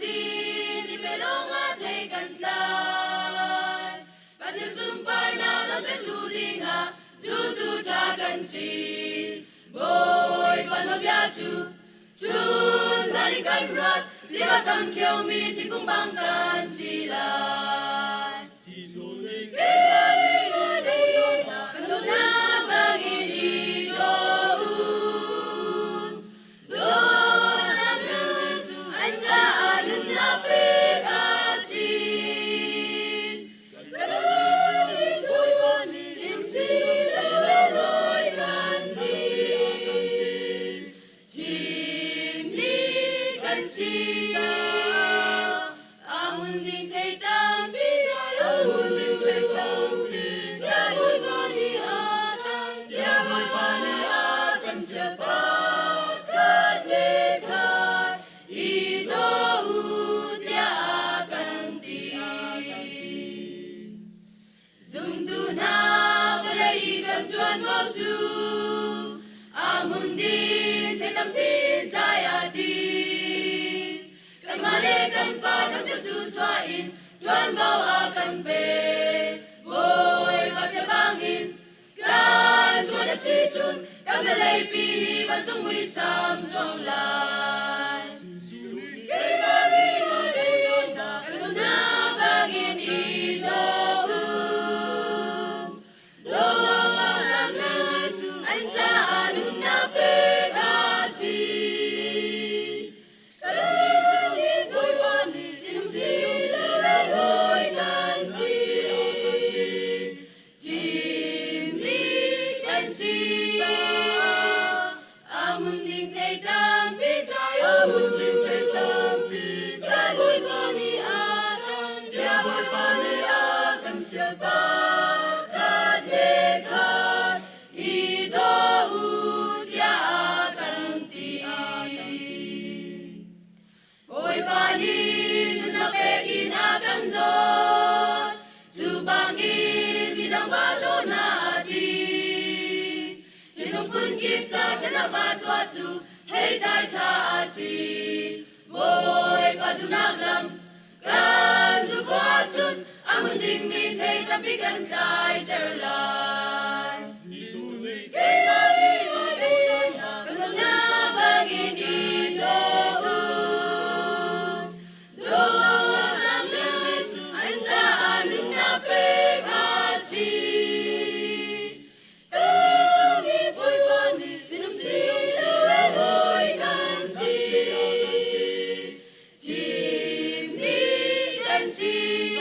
sin ipelong at hay kantlan. Pati sumpar na lang tertuding ha, sutu cakan sin. Boy panobiatu, sun zalikan rat, di batang kiau mi tikung bangkan silan. Kantong na bangin idoon, doon ang ansaan na pegasin. Simsim sa leroy kansin, timni kansin. Amun ding kay tampid, amun ding kay tampid, kaboy paniatan, kaboy paniatan, kapakat lekat, ito utya akan ti. Zumtu na palaikan tuan mau tu, amun ding kay tampid layadin. Kamalekan parang tersusuain, tuan mau akan pe. Boy pagkabangin, kan tuan na situn, kamalay pihiwan sung wisam sung lan. Kay bangin mo rin, kantong na bangin idoon. Doon ang ansaan na pegasin. Simsim sa leroy kansin, timni kansin. Amun ding kay tampid tayo, amun ding kay tampid, kaboy paniatan, kaboy paniatan, kapakat lekat, idoon ya akan ti. Hoy panin na pegin akan doon, subangin bidang bato na atin. Sinumpun kita dyan matwatu, hey tay taasin. Boy padunaglam, kan supuatsun, amun ding min hey tampikan kay terlan. Kay bangin mo rin, kantong na bangin idoon. Doon ang ansaan na pegasin. Sinumsim sa leroy kansin, timni kansin.